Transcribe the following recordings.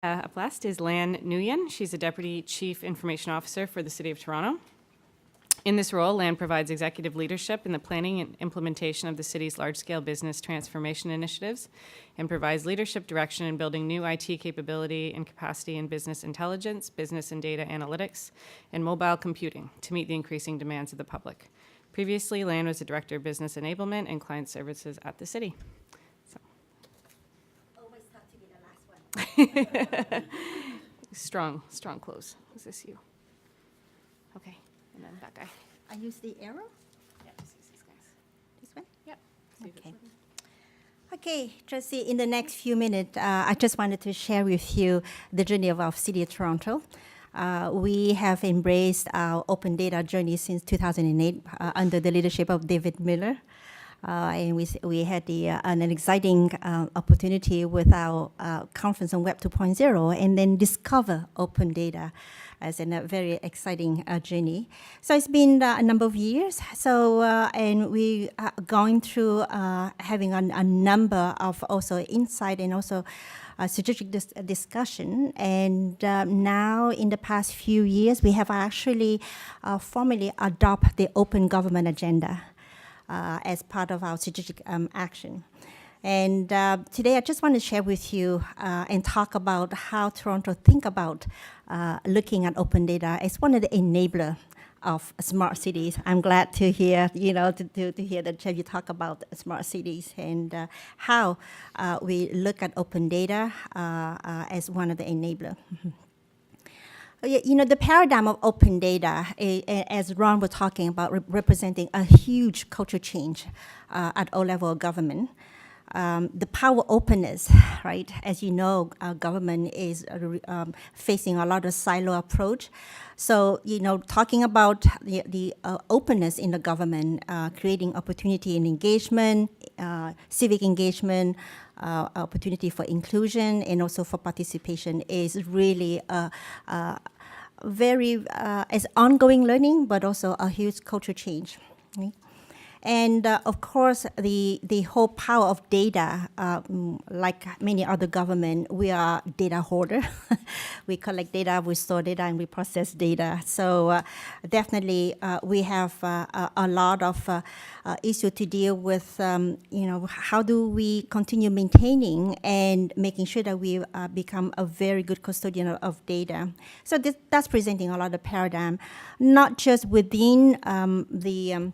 Up last is Nguyen. She's a Deputy Chief Information Officer for the City of Toronto. In this role, Lan provides executive leadership in the planning and implementation of the city's large-scale business transformation initiatives and provides leadership direction in building new IT capability and capacity in business intelligence, business and data analytics, and mobile computing to meet the increasing demands of the public. Previously, Lan was the Director of Business Enablement and Client Services at the city. Always tough to be the last one. Strong close. Is this you? Okay, and then that guy. I use the arrow. Yeah, just use these guys. This one? Yep. See if it's Okay. working. Okay, Tracy, in the next few minutes, I just wanted to share with you the journey of our City of Toronto. We have embraced our open data journey since 2008 under the leadership of David Miller. And we had an exciting opportunity with our conference on Web 2.0 and then discover open data as a very exciting journey. So it's been a number of years. So and we are going through having a number of also insight and also strategic discussion. And now in the past few years, we have actually formally adopted the open government agenda as part of our strategic action. And today I just want to share with you and talk about how Toronto think about looking at open data as one of the enabler of smart cities. I'm glad to hear, to hear that you talk about smart cities and how we look at open data as one of the enabler. The paradigm of open data, as Ron was talking about, representing a huge culture change at all levels of government. The power of openness, right? As you know, government is facing a lot of silo approach. So, talking about the openness in the government, creating opportunity and engagement, civic engagement, opportunity for inclusion, and also for participation is really very as ongoing learning, but also a huge culture change. Right? And of course, the whole power of data, like many other government, we are data hoarder. We collect data, we store data, and we process data. So definitely, we have a lot of issue to deal with. How do we continue maintaining and making sure that we become a very good custodian of data? So that's presenting a lot of paradigm, not just within the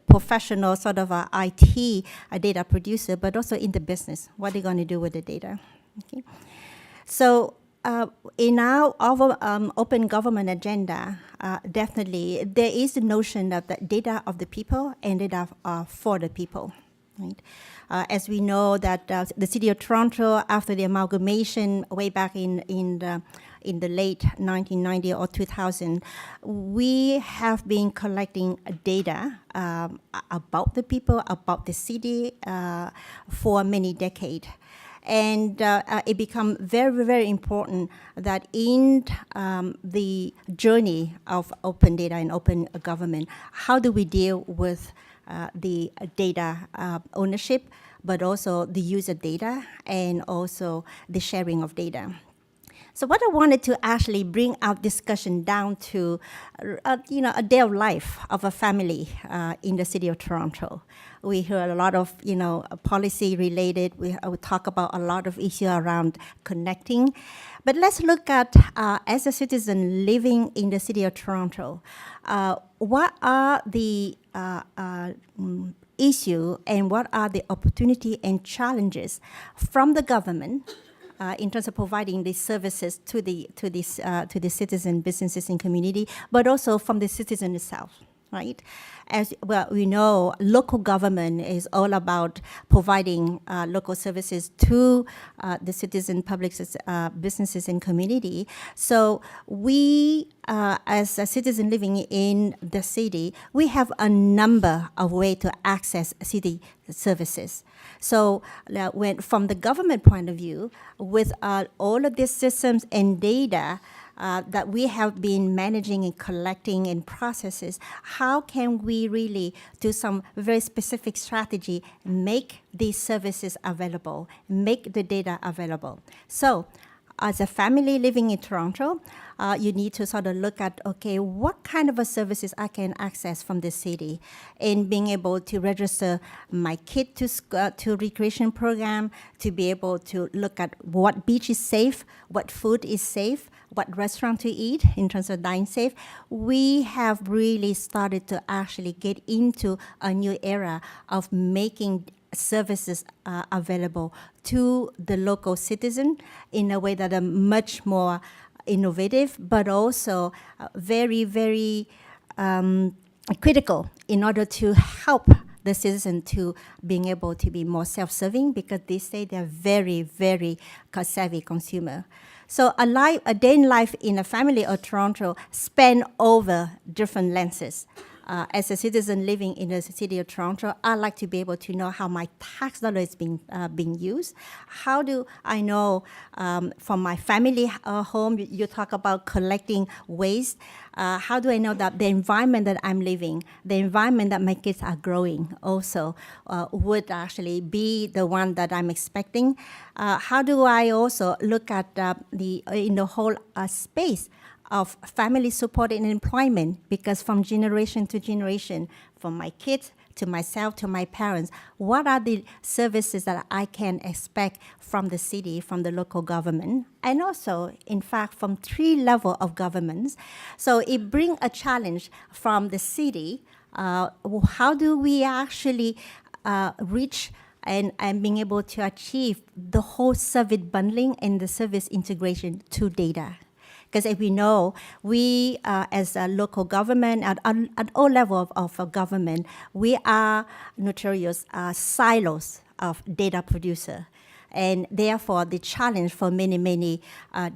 professional sort of IT data producer, but also in the business. What are they going to do with the data? Okay. So in our open government agenda, definitely there is the notion of the data of the people and data for the people. Right? As we know that the City of Toronto, after the amalgamation way back in the late 1990 or 2000, we have been collecting data about the people, about the city for many decades. And it become very, very important that in the journey of open data and open government, how do we deal with the data ownership, but also the use of data and also the sharing of data. So what I wanted to actually bring our discussion down to, a day of life of a family in the City of Toronto. We hear a lot of, policy related. We talk about a lot of issues around connecting. But let's look at, as a citizen living in the City of Toronto, what are the issue and what are the opportunity and challenges from the government in terms of providing these services to the citizen, businesses, and community, but also from the citizen itself, right? As well, we know local government is all about providing local services to the citizen, public businesses, and community. So we, as a citizen living in the city, we have a number of ways to access city services. So when from the government point of view, with all of these systems and data, that we have been managing and collecting and processes, how can we really do some very specific strategy, make these services available, make the data available? So as a family living in Toronto, you need to sort of look at, okay, what kind of a services I can access from the city, and being able to register my kid to recreation program, to be able to look at what beach is safe, what food is safe, what restaurant to eat in terms of dine safe. We have really started to actually get into a new era of making services available to the local citizen in a way that are much more innovative, but also very, very critical in order to help the citizen to being able to be more self-serving, because they say they're very, very savvy consumer. So a day in life in a family of Toronto span over different lenses. As a citizen living in the city of Toronto, I like to be able to know how my tax dollar is being used. How do I know from my family home, you talk about collecting waste. How do I know that the environment that I'm living, the environment that my kids are growing also would actually be the one that I'm expecting? How do I also look at in the whole space of family support and employment, because from generation to generation, from my kids to myself to my parents, what are the services that I can expect from the city, from the local government, and also, in fact, from 3 levels of governments. So it brings a challenge from the city. How do we actually reach and being able to achieve the whole service bundling and the service integration to data? Because as we know, we as a local government, at all levels of government, we are notorious silos of data producer. And therefore, the challenge for many, many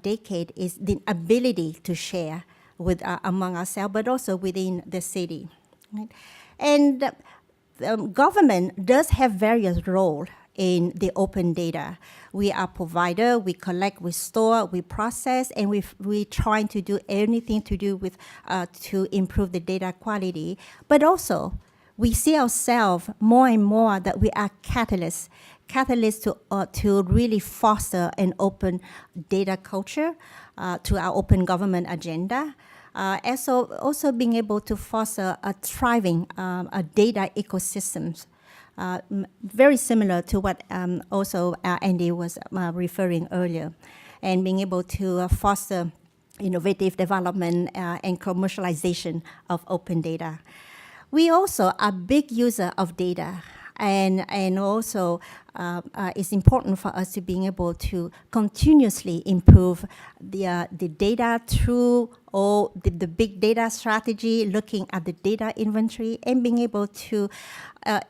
decades is the ability to share with among ourselves, but also within the city. Right? And government does have various roles in the open data. We are provider, we collect, we store, we process, and we trying to do anything to do with to improve the data quality. But also, we see ourselves more and more that we are catalysts to really foster an open data culture, to our open government agenda. Also being able to foster a thriving data ecosystems. Very similar to what also Andy was referring earlier, and being able to foster innovative development and commercialization of open data. We also are big user of data, and also it's important for us to being able to continuously improve the data through all the big data strategy, looking at the data inventory, and being able to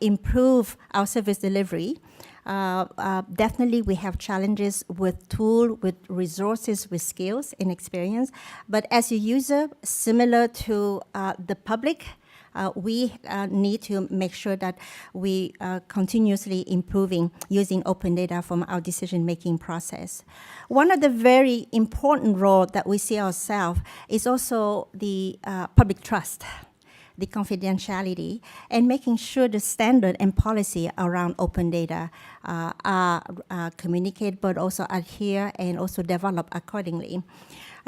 improve our service delivery. Definitely we have challenges with tool, with resources, with skills and experience. But as a user, similar to the public, we need to make sure that we continuously improving using open data from our decision-making process. One of the very important roles that we see ourselves is also the public trust, the confidentiality, and making sure the standard and policy around open data are communicated, but also adhere and also develop accordingly.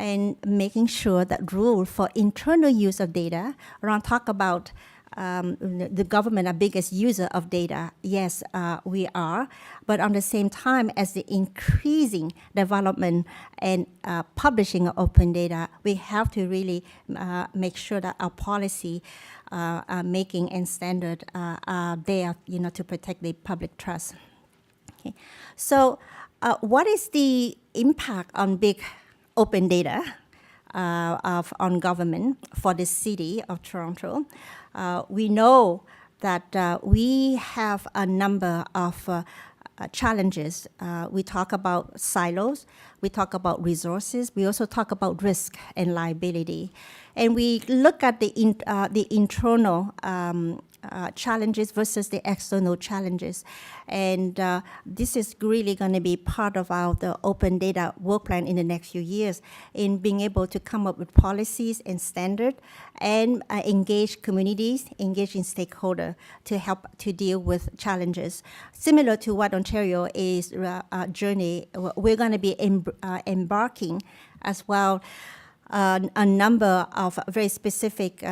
And making sure that rule for internal use of data, around talk about the government, our biggest user of data. Yes, we are, but on the same time, as the increasing development and publishing of open data, we have to really make sure that our policy making and standard are there, to protect the public trust. Okay. So, what is the impact on big open data on government for the city of Toronto? We know that we have a number of challenges. We talk about silos, we talk about resources, we also talk about risk and liability. And we look at the internal challenges versus the external challenges. And this is really going to be part of the open data work plan in the next few years in being able to come up with policies and standards and engage communities, engage in stakeholders to help to deal with challenges. Similar to what Ontario is journey, we're going to be embarking as well a number of very specific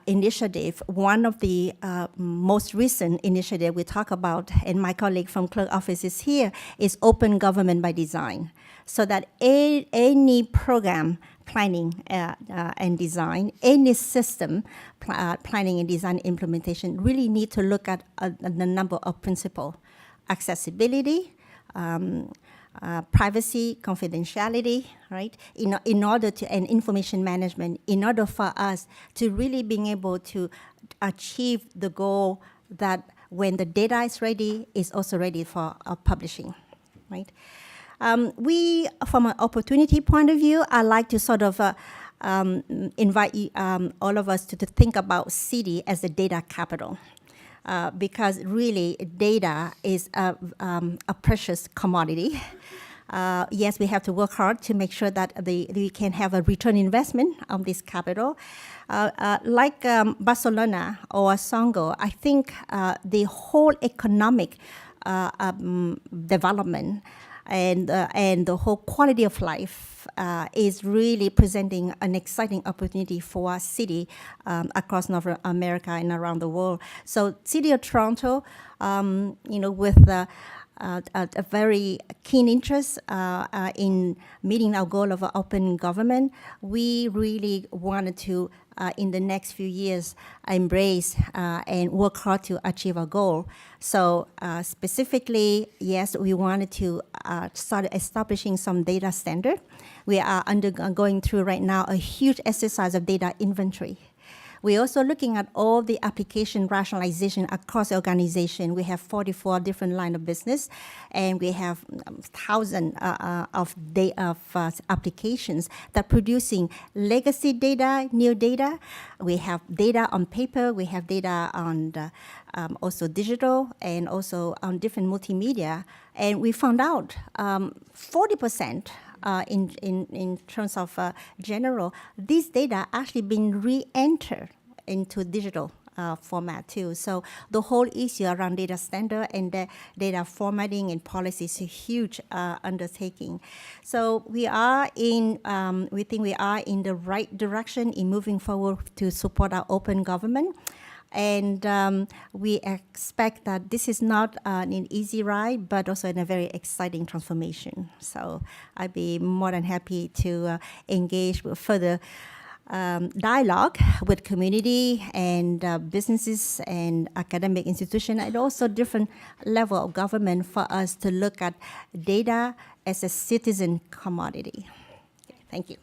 initiative. One of the most recent initiative we talk about, and my colleague from clerk office is here, is open government by design. So that any program planning and design, any system planning and design implementation really need to look at the number of principles: accessibility, privacy, confidentiality, right? In order to, and information management, in order for us to really being able to achieve the goal that when the data is ready, is also ready for publishing, right? We, from an opportunity point of view, I like to sort of invite all of us to think about city as a data capital. Because really data is a precious commodity. Yes, we have to work hard to make sure that we can have a return investment on this capital. Like Barcelona or Songo, I think the whole economic development and the whole quality of life is really presenting an exciting opportunity for our city across North America and around the world. So City of Toronto, with a very keen interest in meeting our goal of open government, we really wanted to, in the next few years, embrace and work hard to achieve our goal. So specifically, yes, we wanted to start establishing some data standard. We are going through right now a huge exercise of data inventory. We're also looking at all the application rationalization across the organization. We have 44 different line of business, and we have thousands of applications that are producing legacy data, new data. We have data on paper. We have data on also digital, and also on different multimedia. And we found out 40%. In terms of general, this data actually been re-entered into digital format too. So the whole issue around data standard and data formatting and policy is a huge undertaking. So we think we are in the right direction in moving forward to support our open government. And we expect that this is not an easy ride, but also in a very exciting transformation. So I'd be more than happy to engage with further dialogue with community and businesses and academic institutions, and also different level of government for us to look at data as a citizen commodity. Okay, thank you.